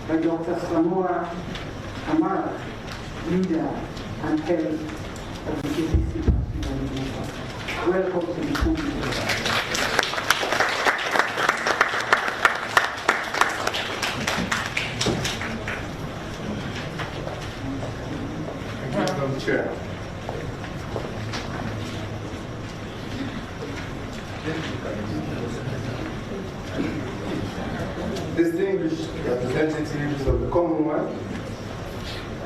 by Dr. Samora Amara, leader and head of the APC. Welcome to the country. Chair. Distinguished representatives of the Commonwealth,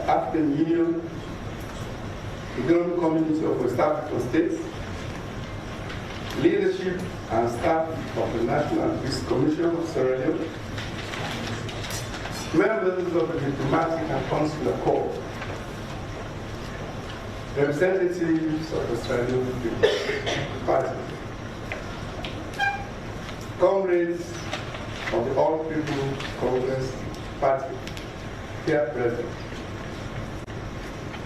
African Union, the Leone Community of West African States, leadership and staff of the National Peace Commission of Sierra Leone, members of the Diplomatic and Consular Corps, representatives of the Sierra Leone People's Party, comrades of the All People's Congress Party, here present,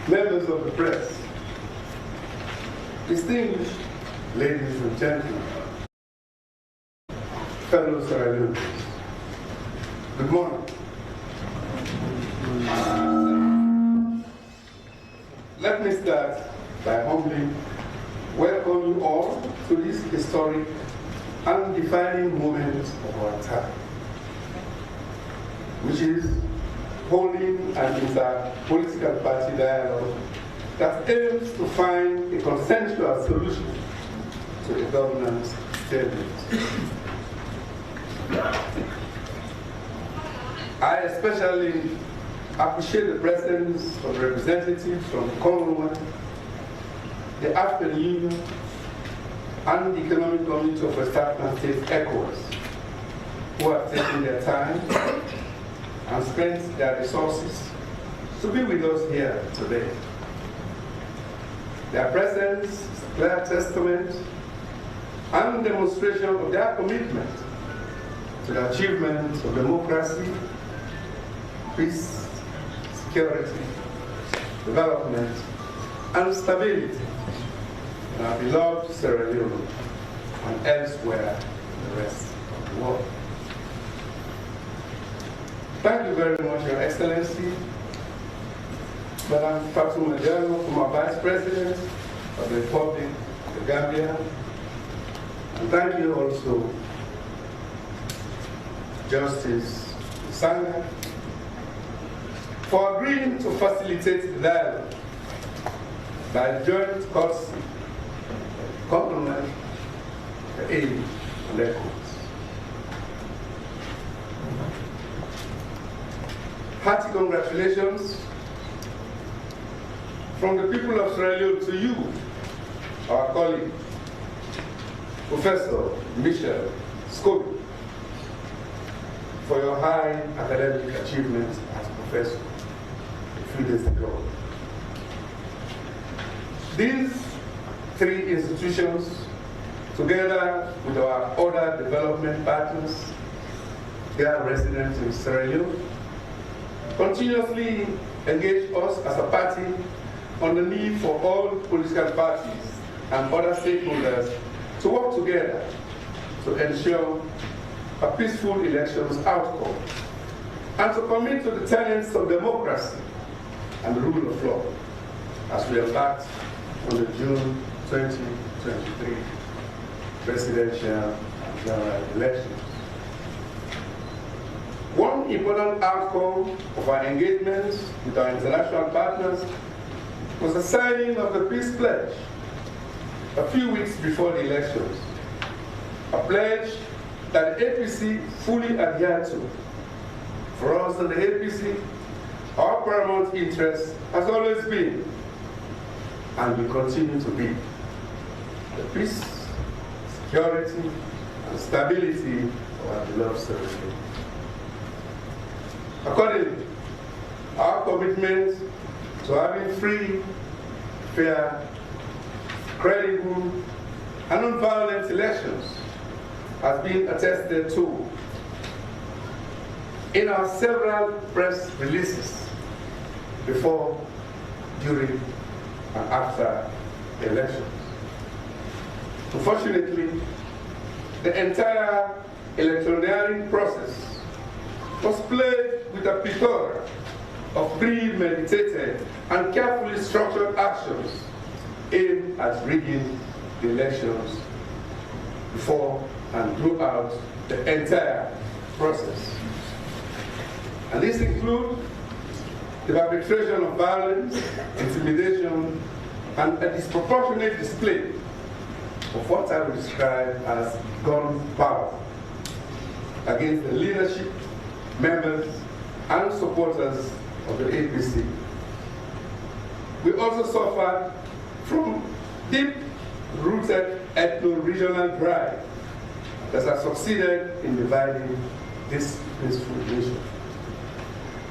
members of the press, distinguished ladies and gentlemen, fellow Sierra Leoneans, good morning. Let me start by humbly welcoming you all to this historic and defining moment of our time, which is holding an inter-political party dialogue that aims to find a consensual solution to the governance stalemate. I especially appreciate the presence of representatives from the Commonwealth, the African Union, and the Economic Community of West African States, ECOWAS, who have taken their time and spent their resources to be with us here today. Their presence is a clear testament and demonstration of their commitment to the achievement of democracy, peace, security, development, and stability in our beloved Sierra Leone and elsewhere in the rest of the world. Thank you very much, Your Excellency, Madam Fatuma Dialog, former Vice President of the Republic of the Gambia, and thank you also, Justice Sanga, for agreeing to facilitate the dialogue by joint courtesy, compliment, the aid, and ECOWAS. Hearty congratulations from the people of Sierra Leone to you, our colleague, Professor Michel Scobie, for your high academic achievement as a professor a few days ago. These three institutions, together with our other development partners, here resident in Sierra Leone, continuously engage us as a party on the need for all political parties and other stakeholders to work together to ensure a peaceful elections outcome and to commit to the tenets of democracy and the rule of law as we embark on the June 2023 presidential and general elections. One important outcome of our engagements with our international partners was the signing of the Peace Pledge a few weeks before the elections, a pledge that the APC fully adhered to. For us in the APC, our paramount interest has always been, and will continue to be, the peace, security, and stability of our beloved Sierra Leone. Accordingly, our commitment to having free, fair, credible, and non-violent elections has been attested to in our several press releases before, during, and after the elections. Unfortunately, the entire electioneering process was played with a plethora of premeditated and carefully structured actions aimed at rigging the elections before and throughout the entire process. And these include the perpetration of violence, intimidation, and a disproportionate display of what I would describe as gun power against the leadership, members, and supporters of the APC. We also suffered from deep-rooted ethno-regional pride that has succeeded in dividing this peaceful nation.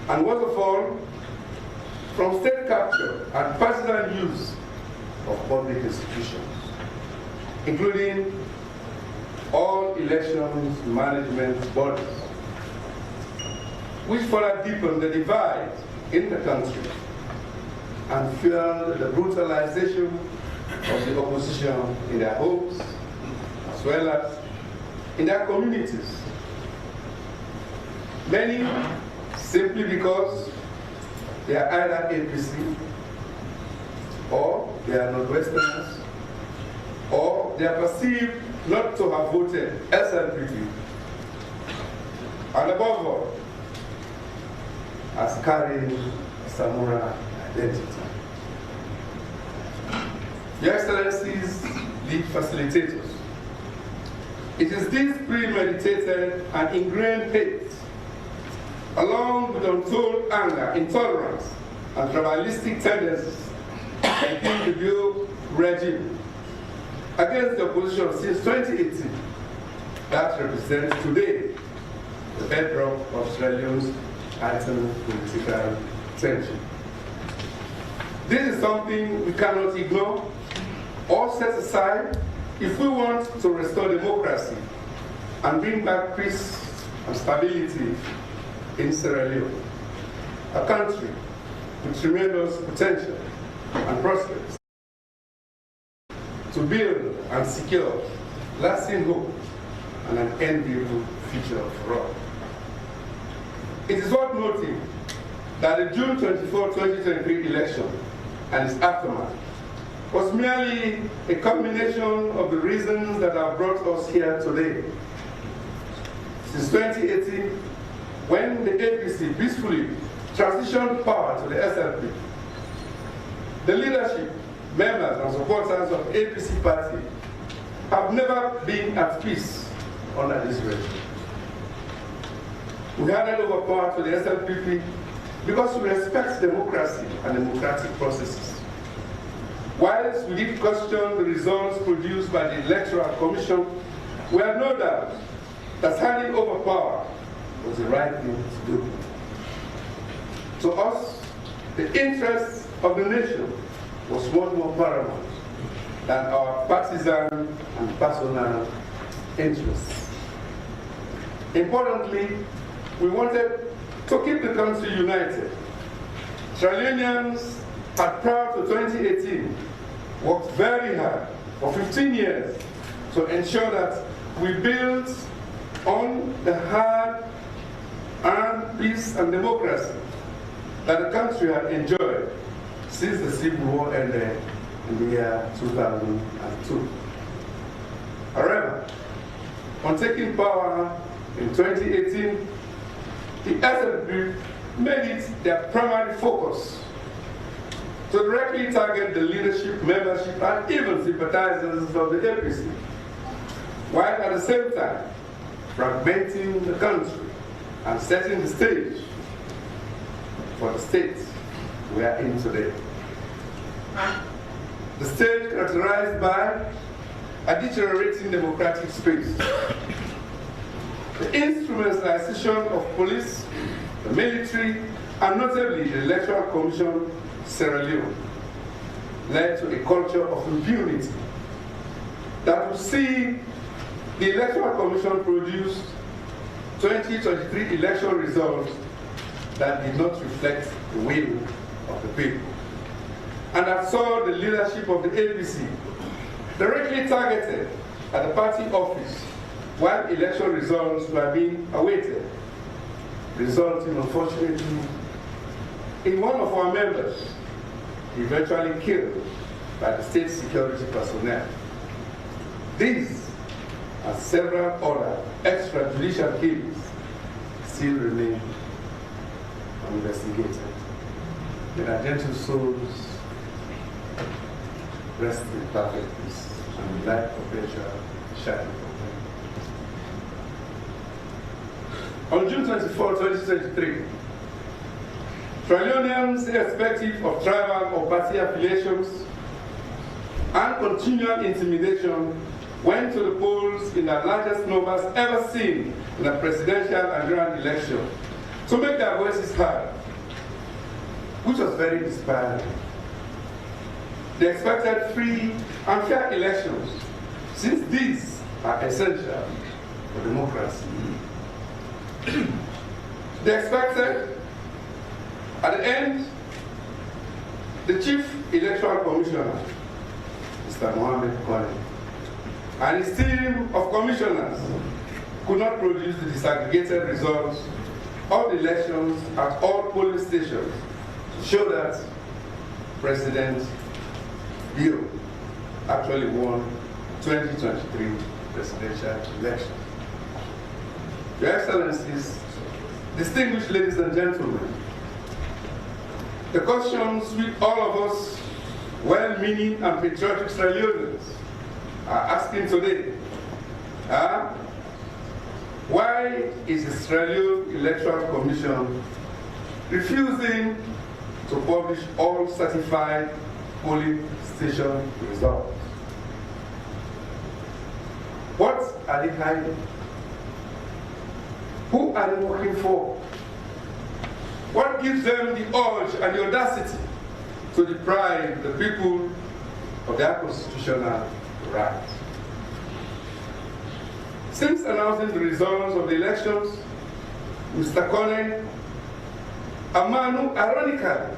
And worst of all, from state capture and partisan use of public institutions, including all elections management bodies, which further deepened the divide in the country and fueled the brutalization of the opposition in their homes, as well as in their communities. Many simply because they are either APC, or they are Northwesterners, or they are perceived not to have voted SLPP, and above all, as carrying Samoa identity. Your Excellencies, the facilitators, it is this premeditated and ingrained hate, along with untold anger, intolerance, and tribalistic tendencies against the Bureau regime against the opposition since 2018 that represents today the bedrock of Sierra Leone's heightened political tension. This is something we cannot ignore or set aside if we want to restore democracy and bring back peace and stability in Sierra Leone, a country with tremendous potential and prospects to build and secure lasting hope and an enviable future for all. It is worth noting that the June 24, 2023 election and its aftermath was merely a culmination of the reasons that have brought us here today. Since 2018, when the APC peacefully transitioned power to the SLP, the leadership, members, and supporters of the APC party have never been at peace under this regime. We handed over power to the SLPP because we respect democracy and democratic processes. Whilst we did question the results produced by the Electoral Commission, we have no doubt that handing over power was the right thing to do. To us, the interests of the nation was much more paramount than our partisan and personal interests. Importantly, we wanted to keep the country united. Sierra Leoneans had, prior to 2018, worked very hard for 15 years to ensure that we built on the hard-earned peace and democracy that the country had enjoyed since the Civil War ended in the year 2002. However, on taking power in 2018, the SLPP made it their primary focus to directly target the leadership, membership, and even sympathizers of the APC, while at the same time fragmenting the country and setting the stage for the state we are in today. The state characterized by a deteriorating democratic space, the instrumentalization of police, the military, and notably the Electoral Commission Sierra Leone, led to a culture of impunity that will see the Electoral Commission produce 2023 election results that did not reflect the will of the people, and that saw the leadership of the APC directly targeted at the party office while election results were being awaited. resulting, unfortunately, in one of our members eventually killed by the state security personnel. These and several other extrajudicial killings still remain uninvestigated. May their gentle souls rest in perfect peace and light perpetual shining for them. On June 24, 2023, Leoneans, irrespective of tribal or party affiliations and continual intimidation, went to the polls in the largest numbers ever seen in a presidential and general election to make their voices heard, which was very inspiring. They expected free and fair elections, since these are essential for democracy. They expected, at the end, the Chief Electoral Commissioner, Mr. Mohammed Kone, and his team of commissioners could not produce the disaggregated results of the elections at all polling stations to show that President Leone actually won 2023 presidential election. Your Excellencies, distinguished ladies and gentlemen, the questions which all of us well-meaning and patriotic Sierra Leoneans are asking today are, why is the Sierra Leone Electoral Commission refusing to publish all certified polling station results? What are they hiding? Who are they working for? What gives them the urge and the audacity to deprive the people of their constitutional rights? Since announcing the results of the elections, Mr. Kone, a man who ironically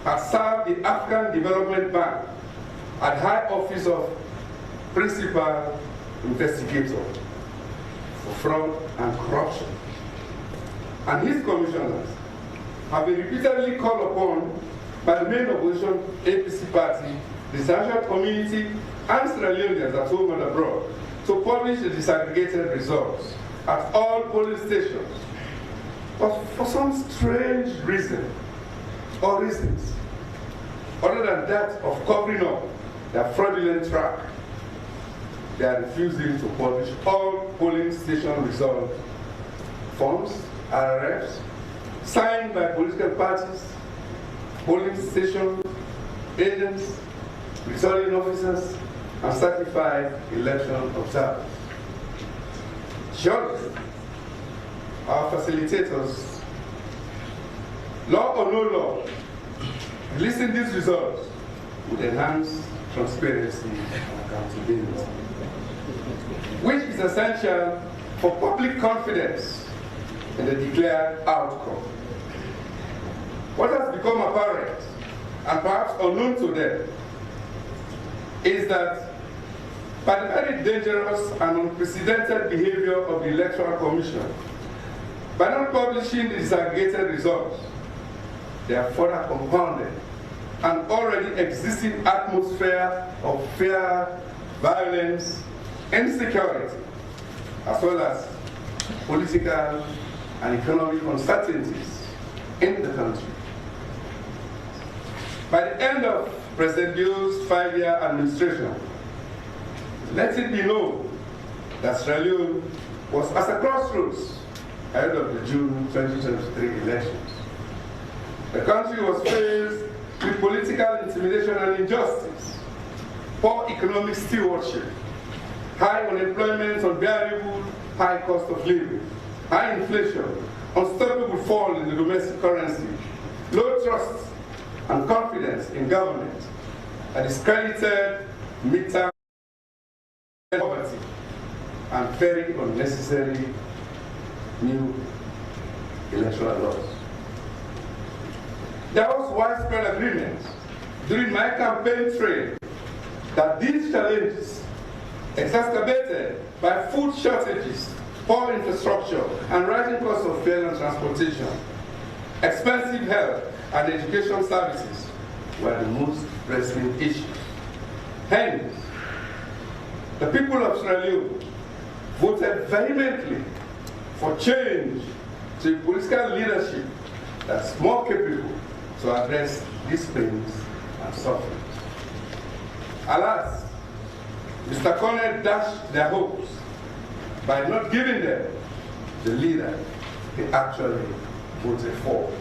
has served the African Development Bank at high office of principal investigator for fraud and corruption, and his commissioners have been repeatedly called upon by the main opposition APC party, the international community, and Sierra Leoneans at home and abroad to publish the disaggregated results at all polling stations. But for some strange reason or reasons, other than that of covering up their fraudulent track, they are refusing to publish all polling station result forms, RRFs, signed by political parties, polling station agents, returning officers, and certified election observers. Surely, our facilitators, law or no law, releasing these results would enhance transparency and accountability, which is essential for public confidence in the declared outcome. What has become apparent, and perhaps unknown to them, is that by the very dangerous and unprecedented behavior of the Electoral Commission, by not publishing the disaggregated results, they have further compounded an already existing atmosphere of fear, violence, insecurity, as well as political and economic uncertainties in the country. By the end of President Leone's 5-year administration, let it be known that Sierra Leone was at a crossroads ahead of the June 2023 elections. The country was faced with political intimidation and injustice, poor economic stewardship, high unemployment, unbearable high cost of living, high inflation, unstoppable fall in the domestic currency, low trust and confidence in government, a discredited midterm poverty, and very unnecessary new electoral laws. There was widespread agreement during my campaign trail that these challenges, exacerbated by food shortages poor infrastructure, and rising costs of fuel and transportation, expensive health and education services were the most pressing issues. Hence, the people of Sierra Leone voted vehemently for change to a political leadership that's more capable to address these pains and sufferings. Alas, Mr. Cornell dashed their hopes by not giving them the leader they actually voted for.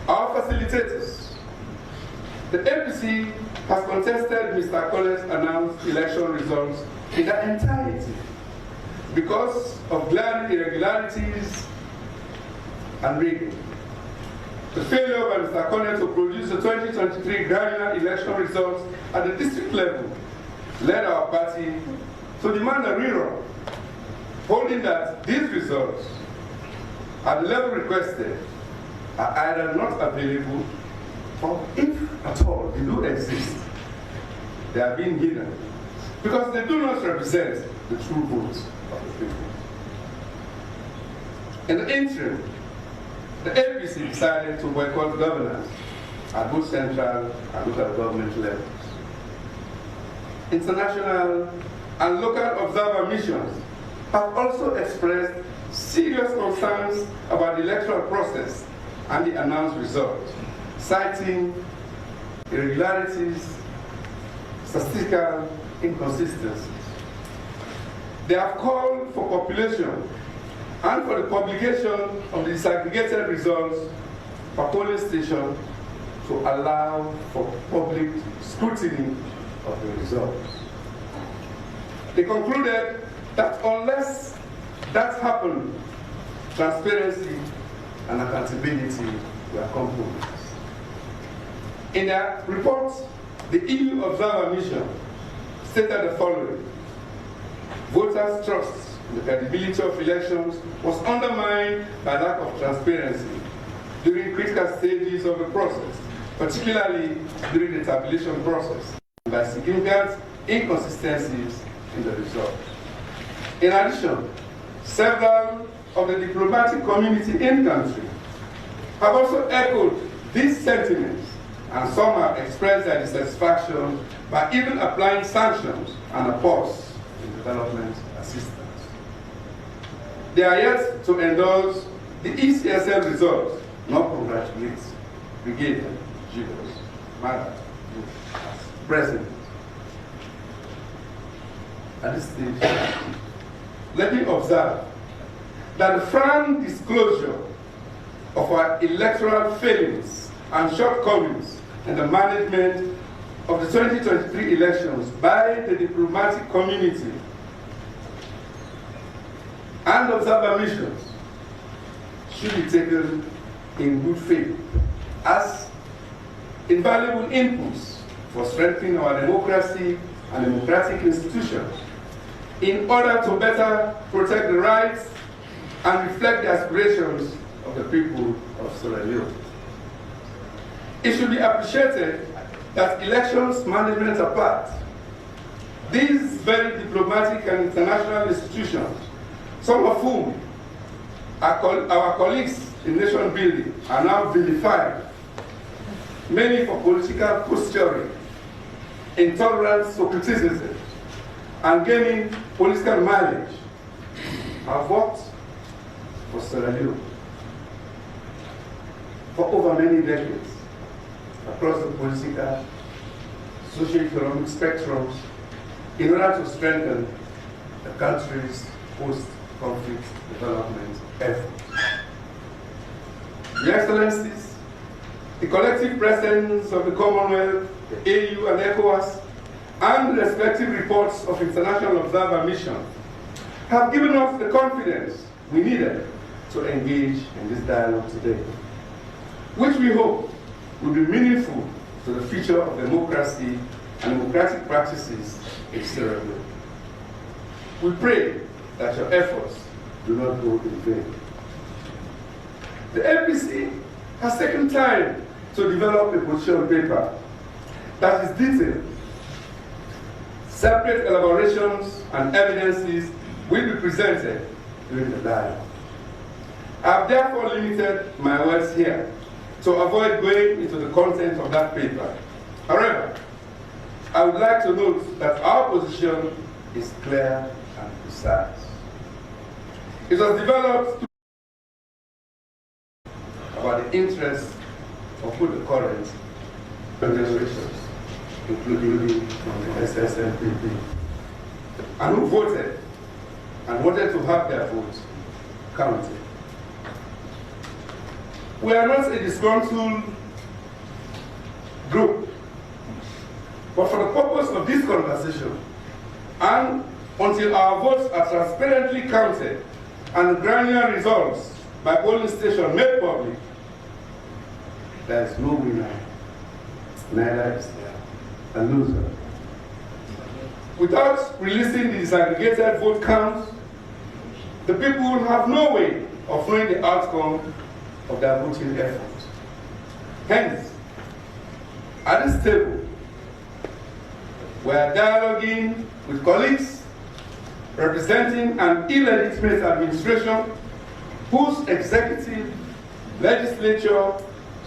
Our facilitators, the APC has contested Mr. Cornell's announced election results in their entirety because of glaring irregularities and rigging. The failure by Mr. Cornell to produce the 2023 granular election results at the district level led our party to demand a rerun, holding that these results, at the level requested, are either not available or, if at all they do exist, they are being hidden because they do not represent the true votes of the people. In the interim, the APC decided to boycott governance at both central and local government levels. International and local observer missions have also expressed serious concerns about the electoral process and the announced results, citing irregularities, statistical inconsistencies. They have called for population and for the publication of the disaggregated results per polling station to allow for public scrutiny of the results. They concluded that unless that happened, transparency and accountability were compromised. In their report, the EU Observer Mission stated the following: voters' trust in the credibility of elections was undermined by lack of transparency during critical stages of the process, particularly during the tabulation process, and by significant inconsistencies in the results. In addition, several of the diplomatic community in country have also echoed these sentiments, and some have expressed their dissatisfaction by even applying sanctions and a pause in development assistance. They are yet to endorse the ECSL results, nor congratulate Brigadier Julius Mada as president. At this stage, let me observe that the frank disclosure of our electoral failings and shortcomings in the management of the 2023 elections by the diplomatic community and observer missions should be taken in good faith as invaluable inputs for strengthening our democracy and democratic institutions in order to better protect the rights and reflect the aspirations of the people of Sierra Leone. It should be appreciated that elections management apart, these very diplomatic and international institutions, some of whom our colleagues in nation building are now vilified, many for political posturing, intolerance to criticism, and gaining political mileage, have worked for Sierra Leone for over many decades across the political, socio-economic spectrums in order to strengthen the country's post-conflict development efforts. Your Excellencies, the collective presence of the Commonwealth, the AU and ECOWAS, and the respective reports of International Observer Mission have given us the confidence we needed to engage in this dialogue today, which we hope will be meaningful to the future of democracy and democratic practices in Sierra Leone. We pray that your efforts do not go in vain. The APC has taken time to develop a position paper that is detailed, separate elaborations and evidences will be presented during the dialogue. I have therefore limited my words here to avoid going into the content of that paper. However, I would like to note that our position is clear and precise. It was developed about the interests of both the current generations, including the SLPP, and who voted and wanted to have their votes counted. We are not a disgruntled group, but for the purpose of this conversation, and until our votes are transparently counted and granular results by polling station made public, there is no winner, neither is there a loser. Without releasing the disaggregated vote counts, the people will have no way of knowing the outcome of their voting effort. Hence, at this table, we are dialoguing with colleagues representing an illegitimate administration whose executive, legislature,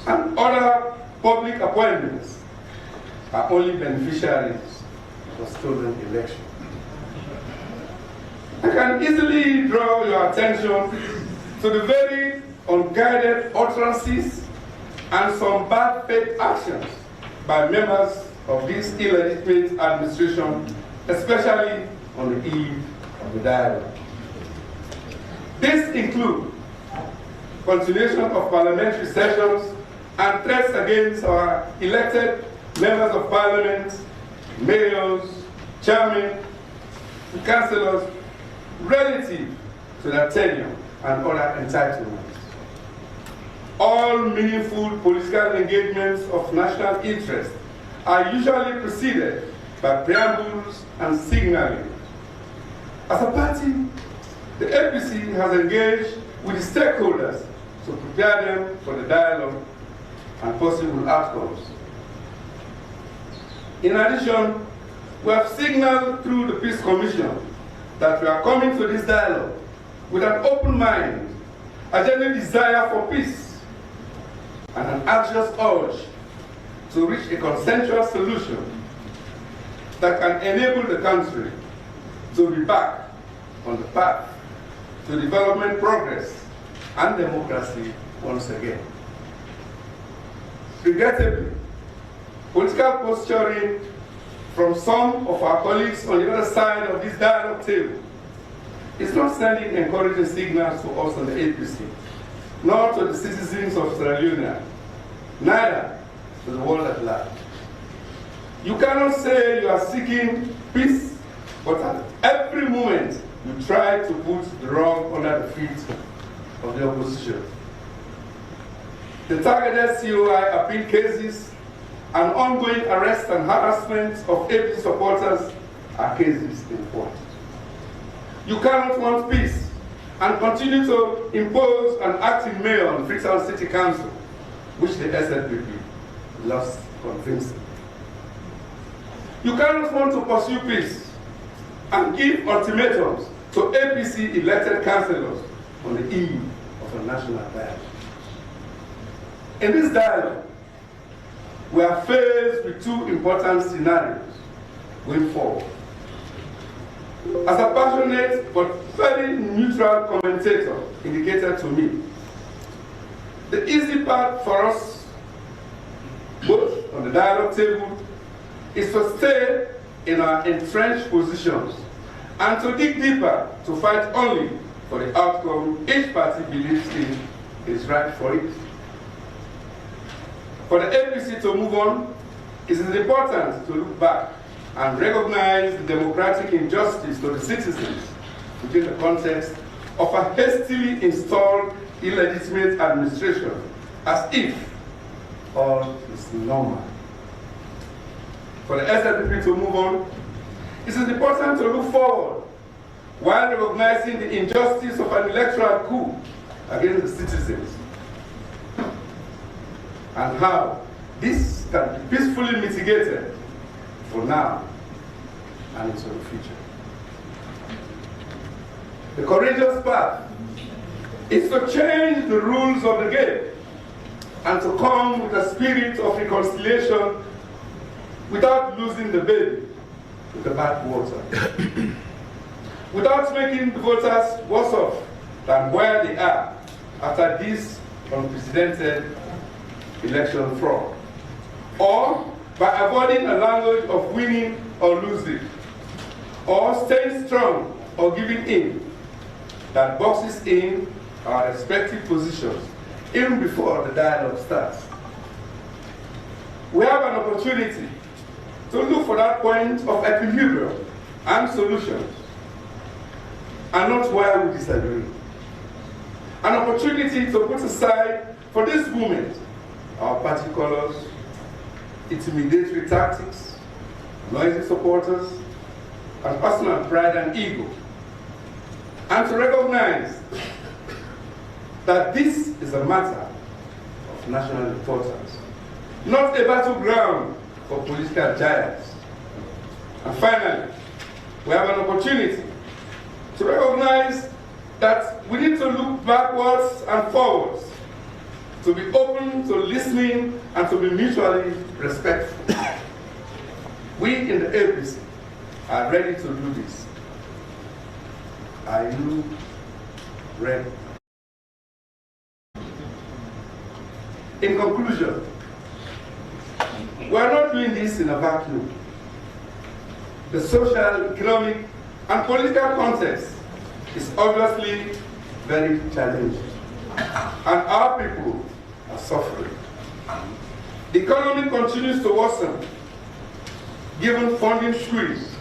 and other public appointments are only beneficiaries of a stolen election. I can easily draw your attention to the very unguided utterances and some bad faith actions by members of this illegitimate administration, especially on the eve of the dialogue. These include continuation of parliamentary sessions and threats against our elected members of parliament, mayors, chairmen, and councillors relative to their tenure and other entitlements. All meaningful political engagements of national interest are usually preceded by preambles and signaling. As a party, the APC has engaged with the stakeholders to prepare them for the dialogue and possible outcomes. In addition, we have signaled through the Peace Commission that we are coming to this dialogue with an open mind, a genuine desire for peace, and an anxious urge to reach a consensual solution that can enable the country to be back on the path to development, progress, and democracy once again. Regrettably, political posturing from some of our colleagues on the other side of this dialogue table is not sending encouraging signals to us on the APC, nor to the citizens of Sierra Leone, neither to the world at large. You cannot say you are seeking peace, but at every moment you try to put the wrong under the feet of the opposition. The targeted COI appeal cases and ongoing arrest and harassment of APC supporters are cases in point. You cannot want peace and continue to impose an acting mayor on Freetown City Council, which the SLPP lost convincingly. You cannot want to pursue peace and give ultimatums to APC elected councillors on the eve of a national dialogue. In this dialogue, we are faced with two important scenarios going forward. As a passionate but very neutral commentator indicated to me, the easy part for us, both on the dialogue table, is to stay in our entrenched positions and to dig deeper to fight only for the outcome each party believes in is right for it. For the APC to move on, it is important to look back and recognize the democratic injustice to the citizens within the context of a hastily installed illegitimate administration, as if all is normal. For the SLPP to move on, it is important to look forward while recognizing the injustice of an electoral coup against the citizens, and how this can be peacefully mitigated for now and into the future. the courageous path is to change the rules of the game and to come with a spirit of reconciliation without losing the baby with the bathwater, without making the voters worse off than where they are after this unprecedented election fraud, or by avoiding a language of winning or losing, or staying strong or giving in, that boxes in our respective positions even before the dialogue starts. We have an opportunity to look for that point of equilibrium and solutions, and not where we disagree. An opportunity to put aside for this moment our party colors, intimidatory tactics, noisy supporters, and personal pride and ego, and to recognize that this is a matter of national importance, not a battleground for political giants. And finally, we have an opportunity to recognize that we need to look backwards and forwards, to be open to listening and to be mutually respectful. We in the APC are ready to do this. Are you ready? In conclusion, we are not doing this in a vacuum. The social, economic, and political context is obviously very challenging, and our people are suffering. The economy continues to worsen, given funding squeeze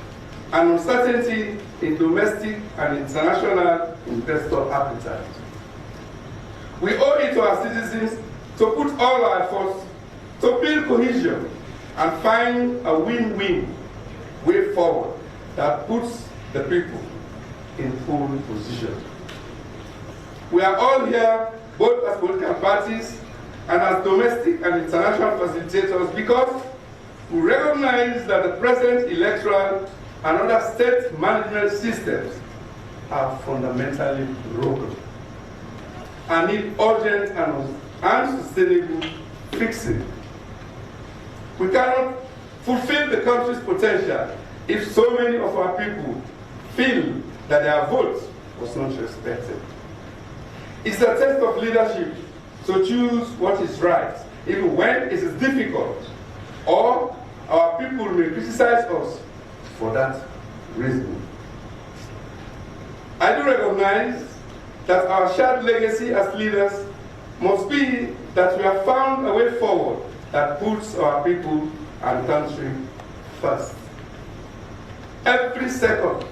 and uncertainty in domestic and international investor appetite. We owe it to our citizens to put all our efforts to build cohesion and find a win-win way forward that puts the people in full position. We are all here, both as political parties and as domestic and international facilitators, because we recognize that the present electoral and other state management systems are fundamentally broken and need urgent and sustainable fixing. We cannot fulfill the country's potential if so many of our people feel that their vote was not respected. It's a test of leadership to choose what is right, even when it is difficult, or our people may criticize us for that reason. I do recognize that our shared legacy as leaders must be that we have found a way forward that puts our people and country first. Every second,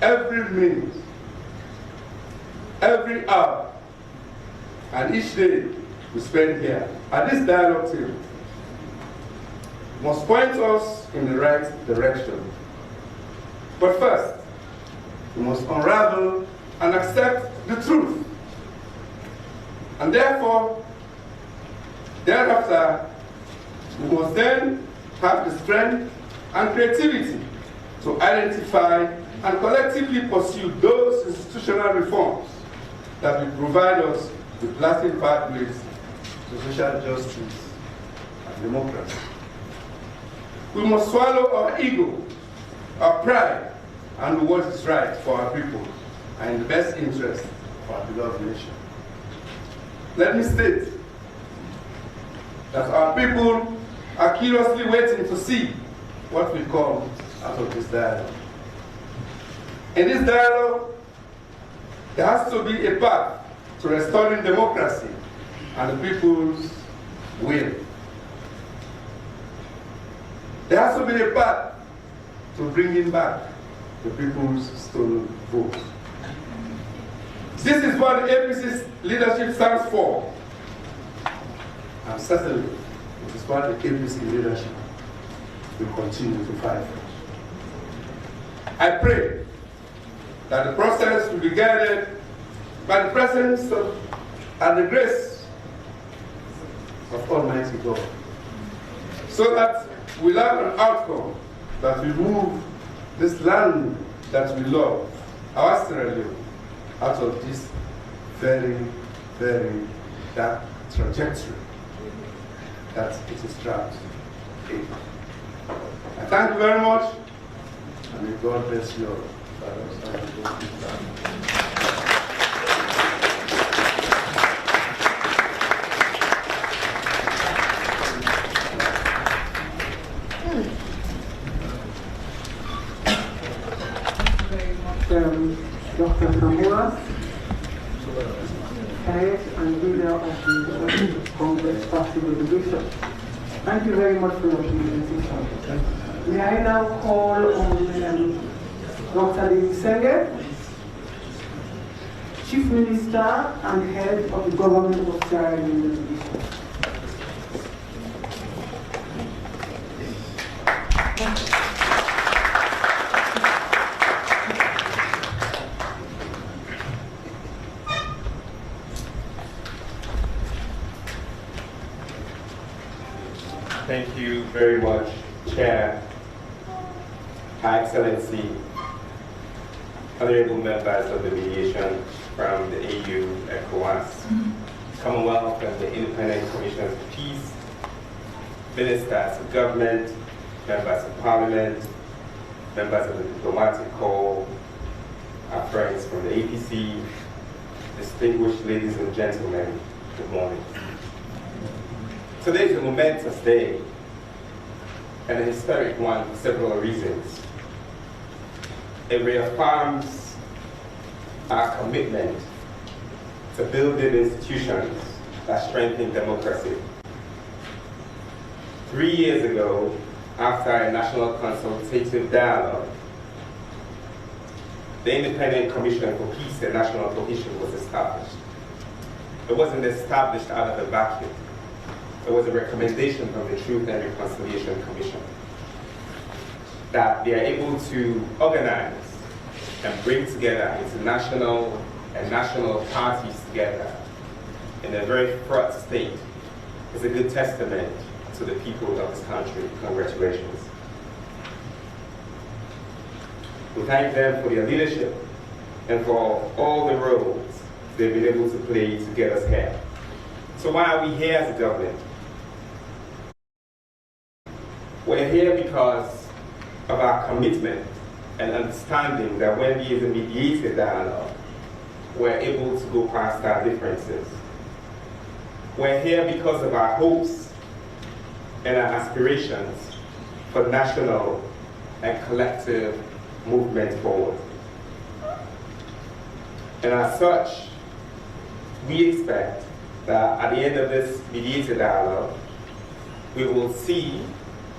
every minute, every hour, and each day we spend here at this dialogue table must point us in the right direction. But first, we must unravel and accept the truth. And therefore, thereafter, we must then have the strength and creativity to identify and collectively pursue those institutional reforms that will provide us with lasting pathways to social justice and democracy. We must swallow our ego, our pride, and do what is right for our people and in the best interest of our beloved nation. Let me state that our people are curiously waiting to see what will come out of this dialogue. In this dialogue, there has to be a path to restoring democracy and the people's will. There has to be a path to bringing back the people's stolen vote. This is what the APC's leadership stands for. And certainly, it is what the APC leadership will continue to fight for. I pray that the process will be guided by the presence of and the grace of Almighty God, so that we'll have an outcome that will move this land that we love our Sierra Leone out of this very, very dark trajectory that it is trapped in. I thank you very much, and may God bless you all. Dr. Zamora, head and leader of the Congress Party Delegation. Thank you very much for your presentation. May I now call on Dr. David Senge, Chief Minister and Head of the Government of Sierra Leone. Thank you very much, Chair, Her Excellency, honorable members of the mediation from the AU, ECOWAS, Commonwealth and the Independent Commissions of Peace, ministers of government, members of parliament, members of the diplomatic corps, our friends from the APC, distinguished ladies and gentlemen, good morning. Today is a momentous day and a historic one for several reasons. It reaffirms our commitment to building institutions that strengthen democracy. 3 years ago, after a national consultative dialogue, the Independent Commission for Peace and National Cohesion was established. It wasn't established out of a vacuum. It was a recommendation from the Truth and Reconciliation Commission that they are able to organize and bring together international and national parties together in a very fraught state is a good testament to the people of this country. Congratulations. We thank them for their leadership and for all the roles they've been able to play to get us here. So why are we here as a government? We're here because of our commitment and understanding that when there is a mediated dialogue, we're able to go past our differences. We're here because of our hopes and our aspirations for national and collective movement forward. And as such, we expect that at the end of this mediated dialogue, we will see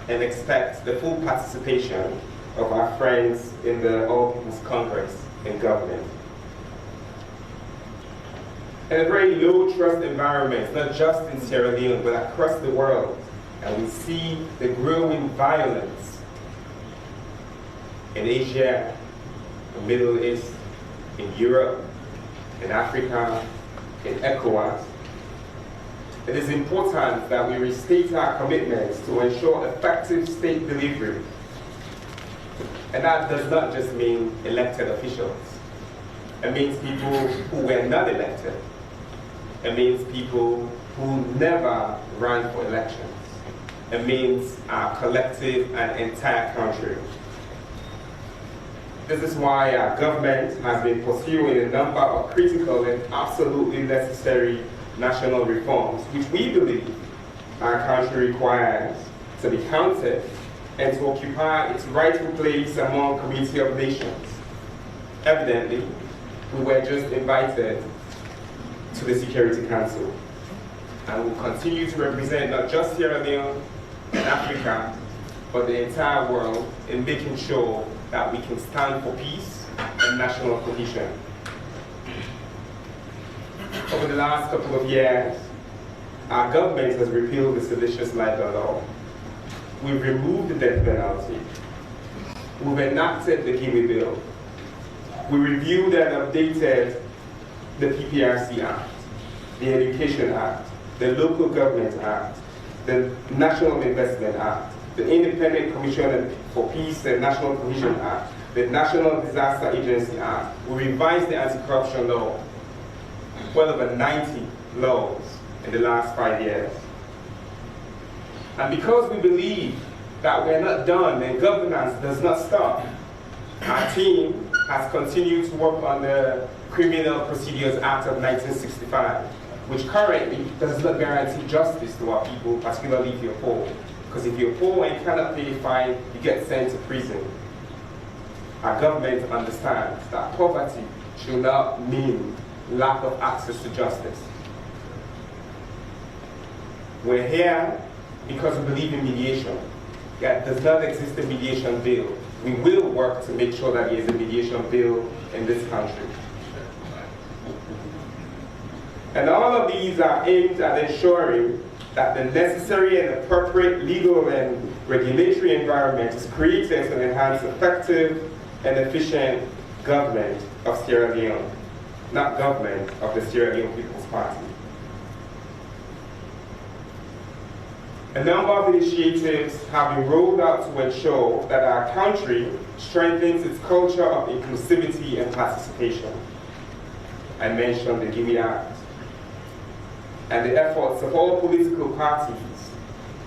and expect the full participation of our friends in the All People's Congress and government. In a very low trust environment, not just in Sierra Leone, but across the world, and we see the growing violence in Asia, the Middle East, in Europe, in Africa, in ECOWAS, it is important that we restate our commitments to ensure effective state delivery. And that does not just mean elected officials. It means people who were not elected. It means people who never ran for elections. It means our collective and entire country. This is why our government has been pursuing a number of critical and absolutely necessary national reforms, which we believe our country requires to be counted and to occupy its rightful place among community of nations. Evidently, we were just invited to the Security Council, and will continue to represent not just Sierra Leone and Africa, but the entire world in making sure that we can stand for peace and national cohesion. Over the last couple of years, our government has repealed the seditious libel law. We've removed the death penalty. We've enacted the Gimme Bill. We reviewed and updated the PPRC Act, the Education Act, the Local Government Act, the National Investment Act, the Independent Commission for Peace and National Cohesion Act, the National Disaster Agency Act. We revised the anti-corruption law, well over 90 laws in the last 5 years. And because we believe that we're not done and governance does not stop, our team has continued to work on the Criminal Procedures Act of 1965, which currently does not guarantee justice to our people, particularly if you're poor. Because if you're poor and cannot pay a fine, you get sent to prison. Our government understands that poverty should not mean lack of access to justice. We're here because we believe in mediation. There does not exist a mediation bill. We will work to make sure that there is a mediation bill in this country. And all of these are aimed at ensuring that the necessary and appropriate legal and regulatory environment is created to enhance effective and efficient government of Sierra Leone, not government of the Sierra Leone People's Party. A number of initiatives have been rolled out to ensure that our country strengthens its culture of inclusivity and participation. I mentioned the Gimme Act and the efforts of all political parties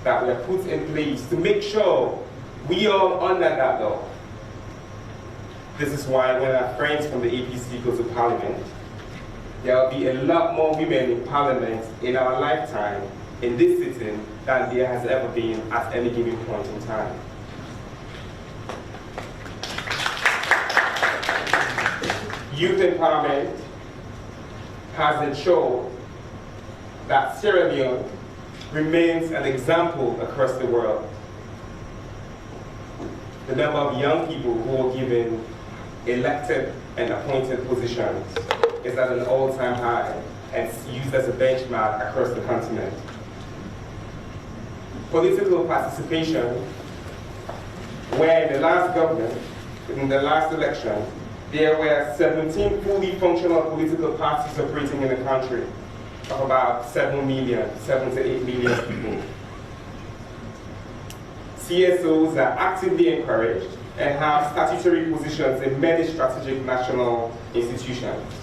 that were put in place to make sure we all honor that law. This is why when our friends from the APC go to Parliament, there will be a lot more women in Parliament in our lifetime in this sitting than there has ever been at any given point in time. Youth empowerment has ensured that Sierra Leone remains an example across the world. The number of young people who are given elected and appointed positions is at an all-time high and used as a benchmark across the continent. Political participation, where in the last government, in the last election, there were 17 fully functional political parties operating in the country of about 7 to 8 million people. CSOs are actively encouraged and have statutory positions in many strategic national institutions.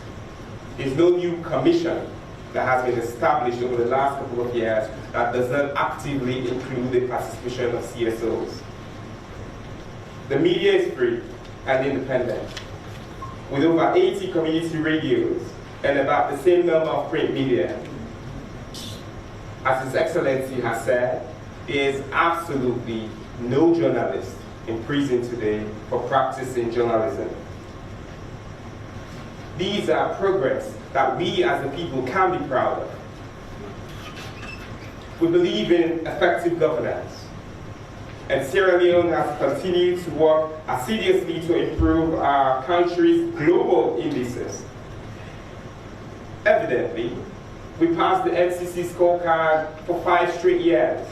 There's no new commission that has been established over the last couple of years that does not actively include the participation of CSOs. The media is free and independent, with over 80 community radios and about the same number of print media. As His Excellency has said, there is absolutely no journalist in prison today for practicing journalism. These are progress that we as a people can be proud of. We believe in effective governance, and Sierra Leone has continued to work assiduously to improve our country's global indices. Evidently, we passed the MCC scorecard for 5 straight years.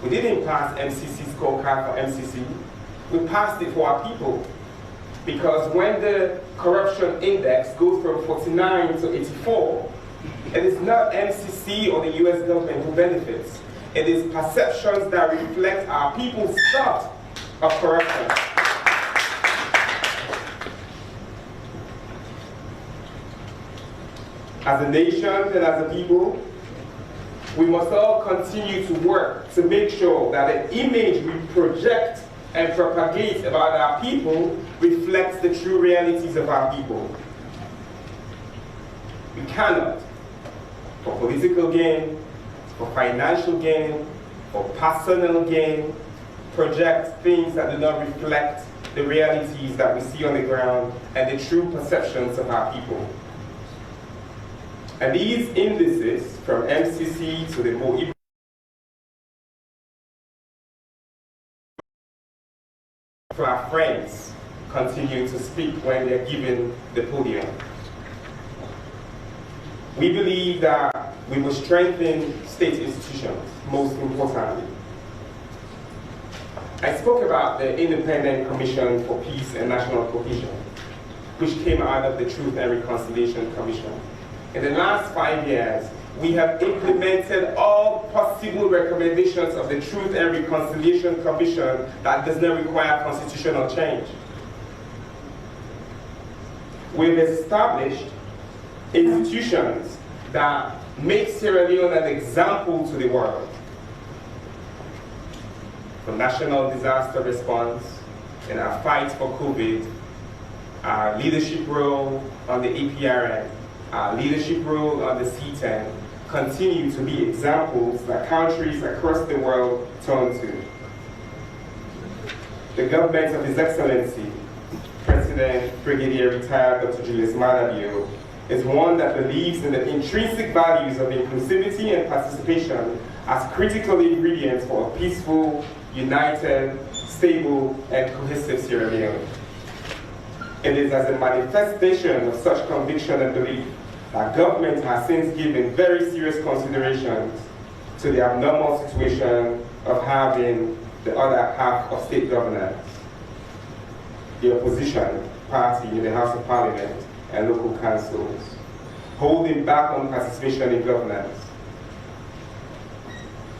We didn't pass MCC scorecard for MCC, we passed it for our people. Because when the corruption index goes from 49 to 84, it is not MCC or the US government who benefits. It is perceptions that reflect our people's thought of corruption. As a nation and as a people, we must all continue to work to make sure that the image we project and propagate about our people reflects the true realities of our people. We cannot, for political gain, for financial gain, for personal gain, project things that do not reflect the realities that we see on the ground and the true perceptions of our people. And these indices, from MCC to the more for our friends, continue to speak when they're given the podium. We believe that we must strengthen state institutions, most importantly. I spoke about the Independent Commission for Peace and National Cohesion, which came out of the Truth and Reconciliation Commission. In the last 5 years, we have implemented all possible recommendations of the Truth and Reconciliation Commission that does not require constitutional change. we've established institutions that make Sierra Leone an example to the world. For national disaster response, in our fight for COVID, our leadership role on the APRN, our leadership role on the C10 continue to be examples that countries across the world turn to. The government of His Excellency, President Brigadier Retired Dr. Julius Maada is one that believes in the intrinsic values of inclusivity and participation as critical ingredients for a peaceful, united, stable, and cohesive Sierra Leone. It is as a manifestation of such conviction and belief that government has since given very serious considerations to the abnormal situation of having the other half of state governance, the opposition party in the House of Parliament and local councils, holding back on participation in governance.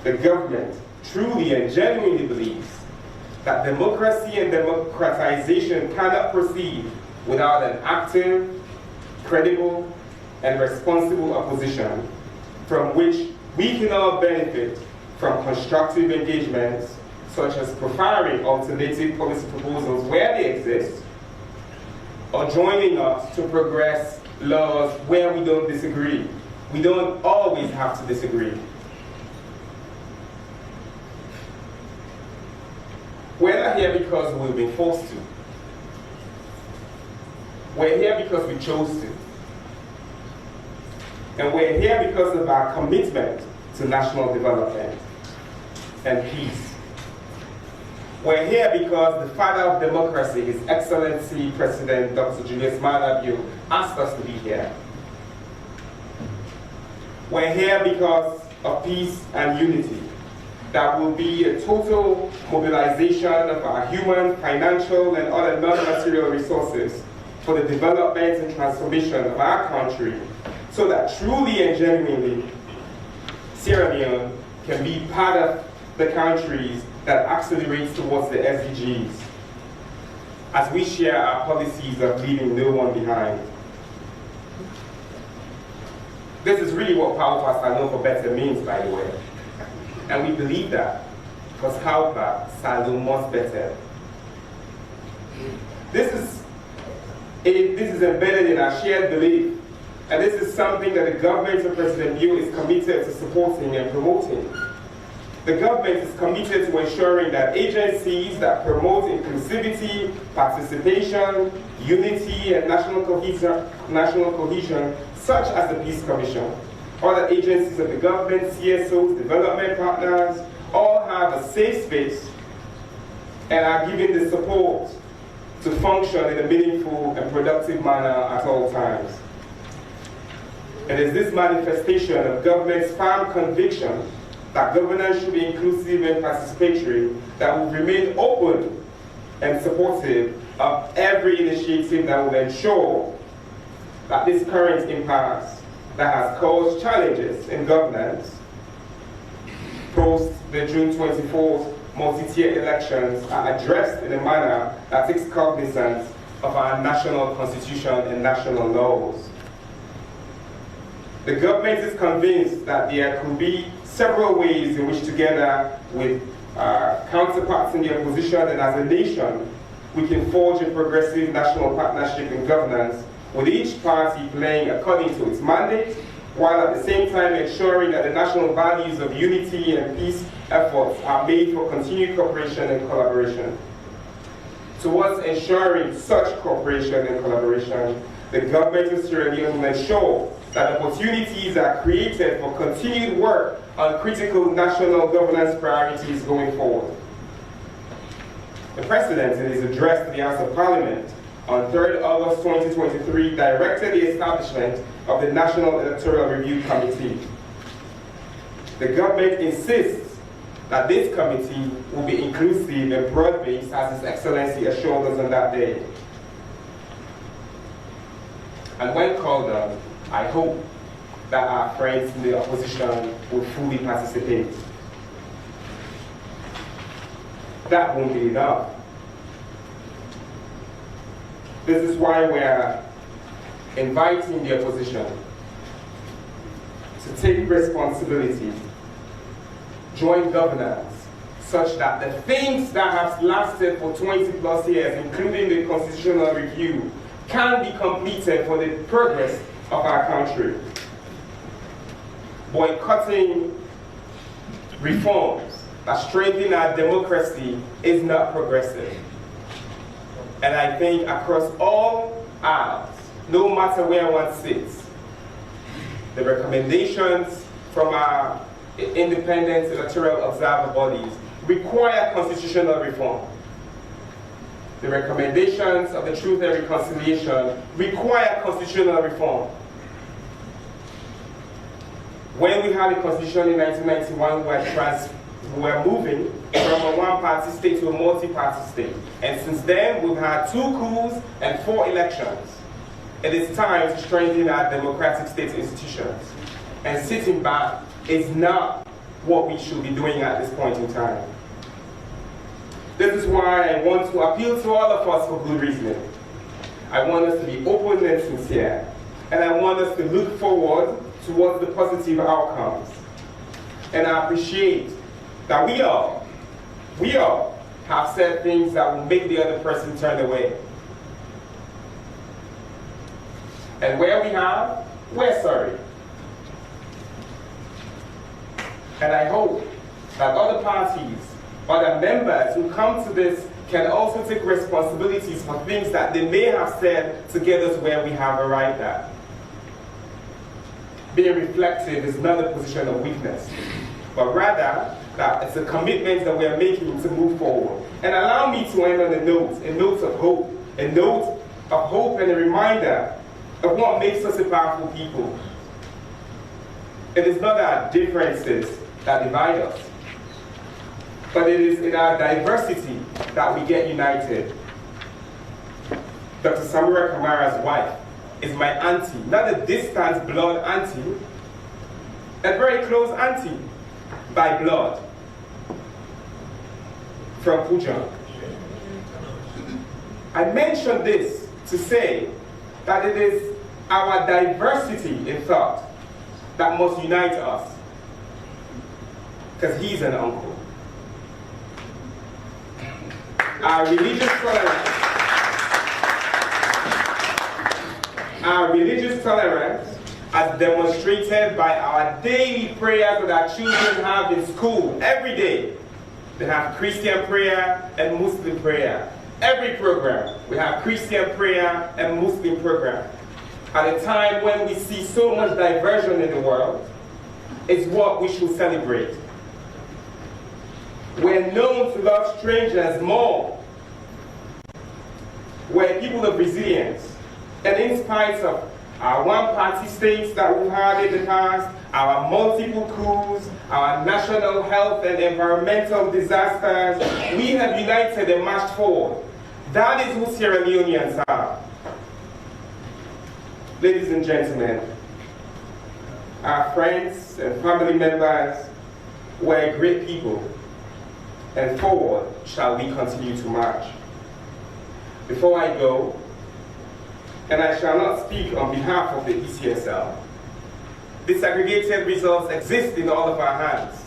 The government truly and genuinely believes that democracy and democratization cannot proceed without an active, credible, and responsible opposition from which we can all benefit from constructive engagements such as profiling alternative policy proposals where they exist, or joining us to progress laws where we don't disagree. We don't always have to disagree. We're not here because we've been forced to. We're here because we chose to. And we're here because of our commitment to national development and peace. We're here because the father of democracy, His Excellency President Dr. Julius Maada asked us to be here. We're here because of peace and unity. That will be a total mobilization of our human, financial, and other non-material resources for the development and transformation of our country, so that truly and genuinely Sierra Leone can be part of the countries that accelerates towards the SDGs, as we share our policies of leaving no one behind. This is really what Power Salo for better means, by the way. And we believe that, because Kaupa Salo most better. This is embedded in our shared belief, and this is something that the government of President Bio is committed to supporting and promoting. The government is committed to ensuring that agencies that promote inclusivity, participation, unity, and national cohesion, such as the Peace Commission, other agencies of the government, CSOs, development partners, all have a safe space and are given the support to function in a meaningful and productive manner at all times. It is this manifestation of government's firm conviction that governance should be inclusive and participatory that will remain open and supportive of every initiative that will ensure that this current impasse that has caused challenges in governance post the June 24th multi-tier elections are addressed in a manner that takes cognizance of our national constitution and national laws. The government is convinced that there could be several ways in which, together with counterparts in the opposition and as a nation, we can forge a progressive national partnership in governance, with each party playing according to its mandate, while at the same time ensuring that the national values of unity and peace efforts are made for continued cooperation and collaboration. Towards ensuring such cooperation and collaboration, the government of Sierra Leone will ensure that opportunities are created for continued work on critical national governance priorities going forward. The President, in his address to the House of Parliament on 3rd August 2023, directed the establishment of the National Electoral Review Committee. The government insists that this committee will be inclusive and broad-based, as His Excellency assured us on that day. And when called on, I hope that our friends in the opposition will fully participate. That won't be enough. This is why we're inviting the opposition to take responsibility, join governance, such that the things that have lasted for 20 plus years, including the constitutional review, can be completed for the progress of our country. Boycotting reforms that strengthen our democracy is not progressive. And I think across all aisles, no matter where one sits, the recommendations from our independent electoral observer bodies require constitutional reform. The recommendations of the Truth and Reconciliation require constitutional reform. When we had a constitution in 1991, we were moving from a one-party state to a multi-party state. And since then, we've had 2 coups and 4 elections. It is time to strengthen our democratic state institutions. And sitting back is not what we should be doing at this point in time. This is why I want to appeal to all of us for good reasoning. I want us to be open and sincere. And I want us to look forward towards the positive outcomes. And I appreciate that we all have said things that will make the other person turn away. And where we have, we're sorry. And I hope that other parties, other members who come to this can also take responsibilities for things that they may have said to get us where we have arrived at. Being reflective is not a position of weakness, but rather that it's a commitment that we are making to move forward. And allow me to end on a note of hope, a note of hope and a reminder of what makes us a powerful people. It is not our differences that divide us, but it is in our diversity that we get united. Dr. Samura Kamara's wife is my auntie, not a distant blood auntie, a very close auntie by blood from Pujan. I mention this to say that it is our diversity in thought that must unite us, because he's an uncle. Our religious tolerance, as demonstrated by our daily prayers that our children have in school every day. They have Christian prayer and Muslim prayer. Every program, we have Christian prayer and Muslim program. At a time when we see so much diversion in the world, it's what we should celebrate. We're known to love strangers more. We're people of resilience. And in spite of our one-party states that we've had in the past, our multiple coups, our national health and environmental disasters, we have united and marched forward. That is who Sierra Leoneans are. Ladies and gentlemen, our friends and family members, we're great people, and forward shall we continue to march. Before I go, and I shall not speak on behalf of the ECSL, disaggregated results exist in all of our hands.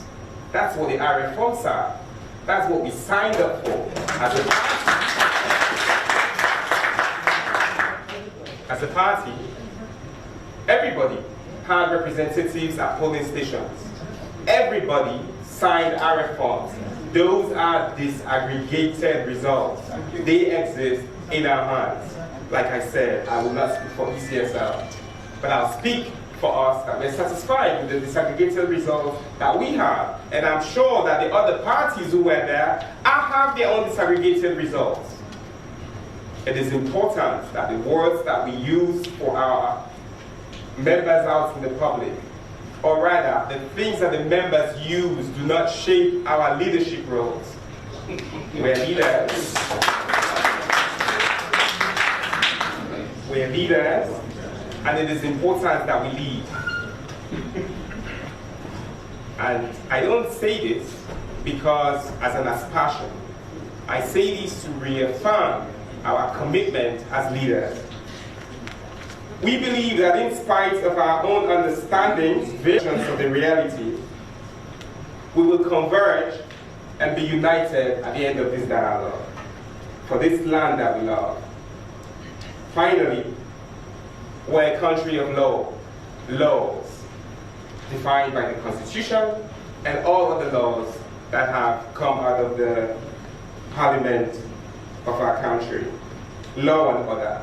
That's what the RFOs are. That's what we signed up for as a party. Everybody had representatives at polling stations. Everybody signed RF forms. Those are disaggregated results. They exist in our hands. Like I said, I will not speak for ECSL, but I'll speak for us that we're satisfied with the disaggregated results that we have. And I'm sure that the other parties who were there have their own disaggregated results. It is important that the words that we use for our members out in the public, or rather, the things that the members use do not shape our leadership roles. We're leaders. We're leaders, and it is important that we lead. And I don't say this because as an aspersion. I say this to reaffirm our commitment as leaders. We believe that in spite of our own understandings, visions of the reality, we will converge and be united at the end of this dialogue for this land that we love. Finally, we're a country of laws defined by the Constitution and all of the laws that have come out of the Parliament of our country, law and order.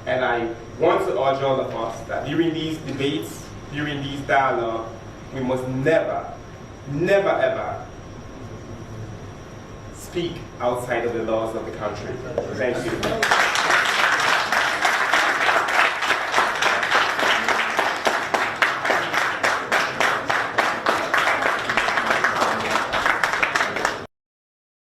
And I want to urge all of us that during these debates, during these dialogues, we must never, never ever speak outside of the laws of the country. Thank you.